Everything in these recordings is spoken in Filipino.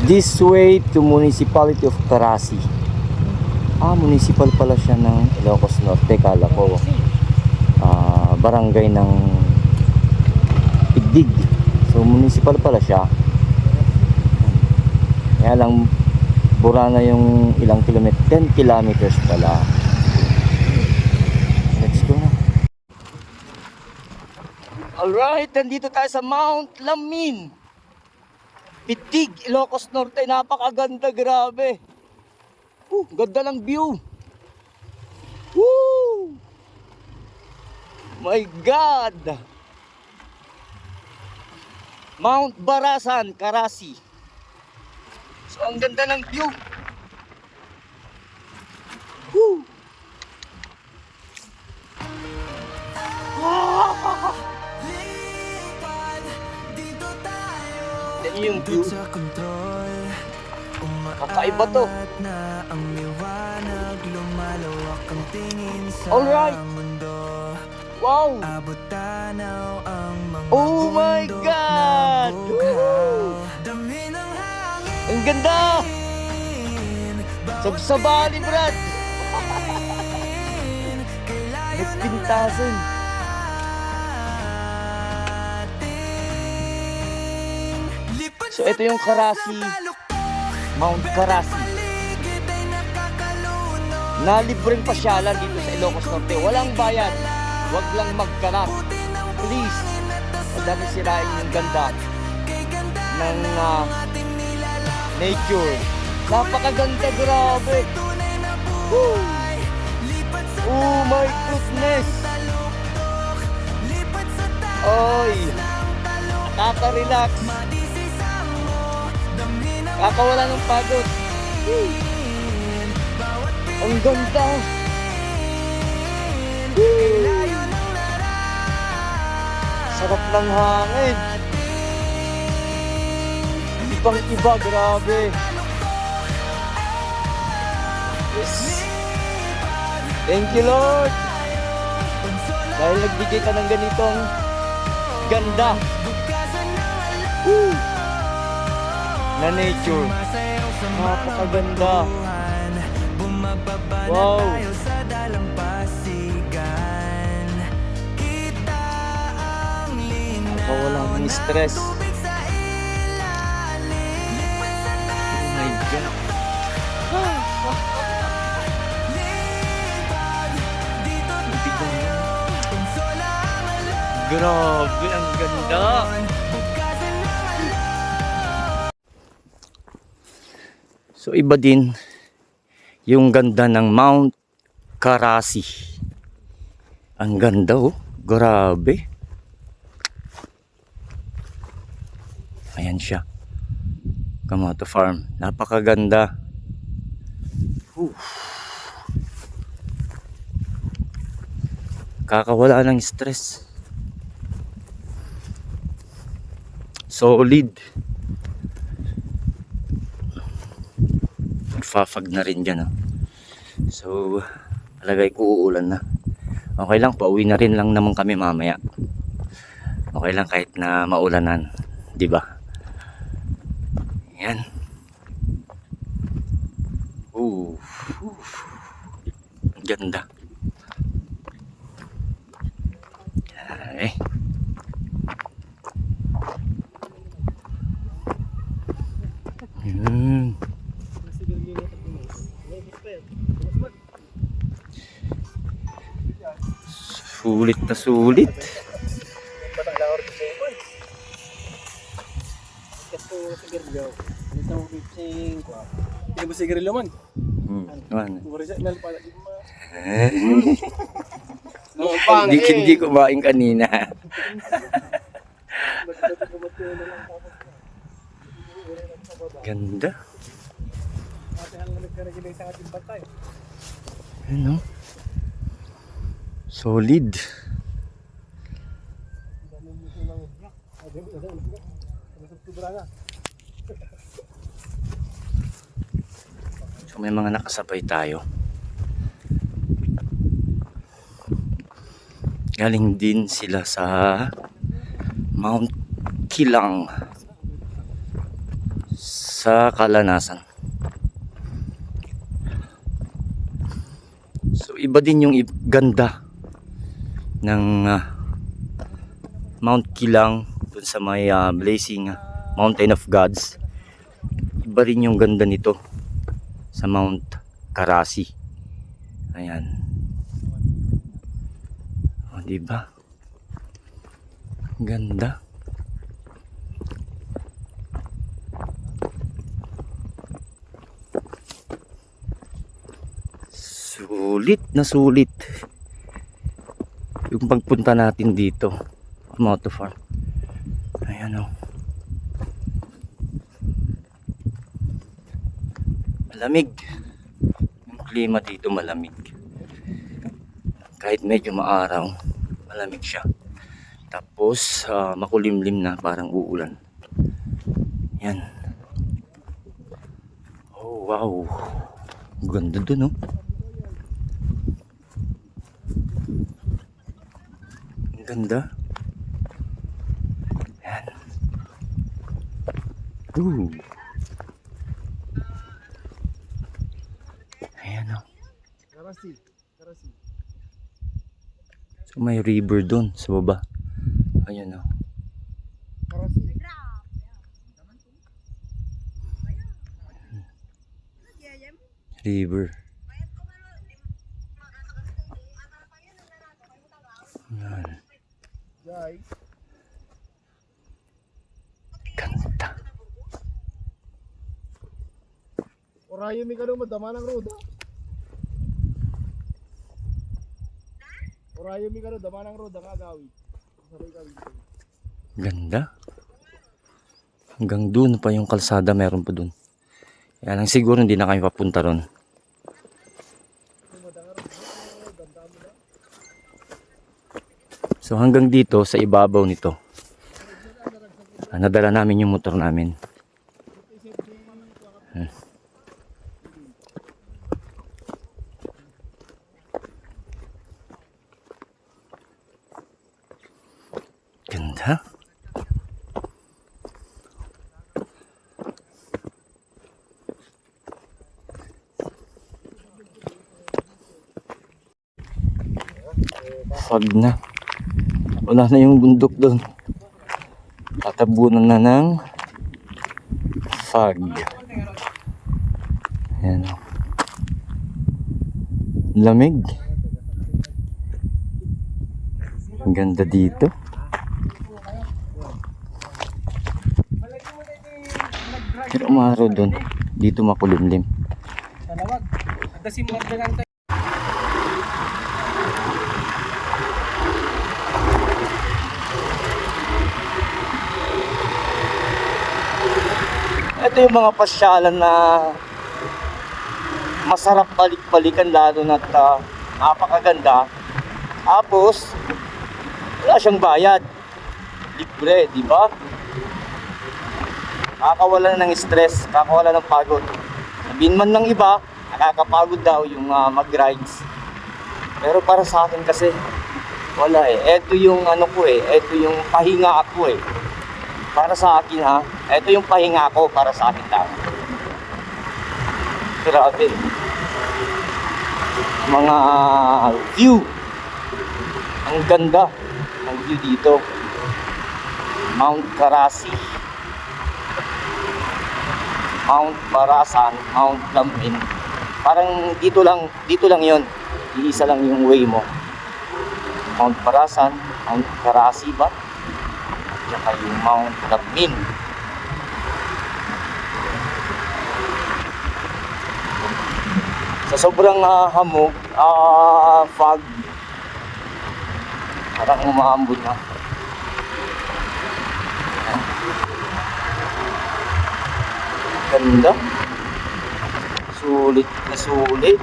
This way to Municipality of Carasi. Municipal pala siya ng Ilocos Norte. Kala ko barangay ng Pigdig. So municipal pala siya. Kaya lang bura na yung ilang kilometer, 10 kilometers pala. Let's go na. Alright, nandito tayo sa Mount Lamin, Pigdig, Ilocos Norte. Napakaganda, grabe. Ganda ng view. Woo! My God! Mount Barasan, Carasi. So ang ganda ng view. Woo! Yan yung view. Kakaiba to. Alright. Wow. Oh my God. Woo. Ang ganda. Sabsabali, Brad. Nagpintasan. So ito yung Carasi, Mount Carasi, na libreng pasyalan dito sa Ilocos Norte. Walang bayad, wag lang magkalat. Please, huwag natin sirain yung ganda ng nature. Napakaganda, grabe. Woo! Oh my goodness. Oy, nakaka-relax, kakawala ng pagod. Woo! Ang ganda. Woo! Sarap ng hangin. Ibang iba, grabe. Yes. Thank you, Lord, dahil nagbigay ka ng ganitong ganda. Woo! Na nature. Napakaganda. Wow. Nakawala ng stress. Oh my God. Grabe, ang ganda. So iba din yung ganda ng Mount Carasi. Ang ganda, oh. Grabe. Ayan siya. Kamoto Farm. Napakaganda. Kakawala ng stress. Solid. Nagfafag na rin dyan, oh. So alagay ko uulan na. Okay lang, pauwi na rin lang naman kami mamaya. Okay lang kahit na maulanan, di ba? Yan. Ganda. Ay. Sulit na sulit. Hindi ba sigarilyo man? Hindi kumain kanina. Ganda. Ano? Solid. So may mga nakasabay tayo. Galing din sila sa Mount Kilang sa Kalanasan. So iba din yung ganda ng Mount Kilang dun sa may Blazing Mountain of Gods. Iba rin yung ganda nito sa Mount Karasi. Ayan. O, diba? Ganda. Sulit na sulit yung pagpunta natin dito, Moto Farm. Ayan o. Malamig. Yung klima dito malamig. Kahit medyo maaraw, malamig siya. Tapos makulimlim na, parang uulan. Yan. Oh wow. Ganda dun oh. Ang ganda. Yan. Ayan oh. Karasi. So may river dun sa baba. Ayan oh. Karasi. River. Ayan. Jai. Ganda. Orayo mi kano madama ng roda. Orayo mi kano dama ng roda nga gawi. Sabay gawi. Ganda. Hanggang dun pa yung kalsada, meron pa dun. Kaya lang siguro hindi na kami papunta ron. So hanggang dito sa ibabaw nito. Nadala namin yung motor namin. Ganda. Fog na. Wala na yung bundok doon. Tatabunan na ng fog. Ayan o. Lamig. Ang ganda dito. Pero umaraw doon. Dito makulimlim. Salawag. Ada si magdagan. Ito yung mga pasyalan na masarap balik-balikan, lalo na't napakaganda. Tapos wala siyang bayad, libre, di ba? Kakawala ng stress, kakawala ng pagod. Sabihin man ng iba, nakakapagod daw yung mag-rides. Pero para sa akin kasi wala eh. Ito yung ano ko eh, ito yung pahinga ako eh. Para sa akin ha, ito yung pahinga ko para sa akin lang. Grabe. Mga view. Ang ganda ng view dito. Mount Karasi, Mount Barasan, Mount Lamin. Parang dito lang yon. Iisa lang yung way mo. Mount Barasan, Mount Karasi ba? Saka yung Mount Lamin. Sa sobrang hamog, fog, parang umaambon na. Ganda. Sulit na sulit.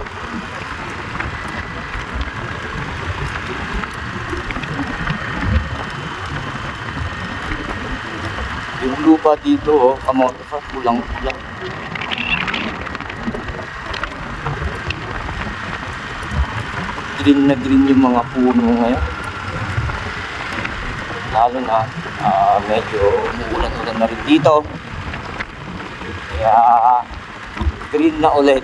Yung lupa dito, oh, kamote pa, kulang-kulang. Green na green yung mga puno ngayon. Lalo na, medyo umuulan-ulan na rin dito. Kaya green na ulit.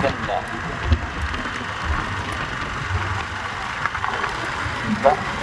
Ganda. Diba?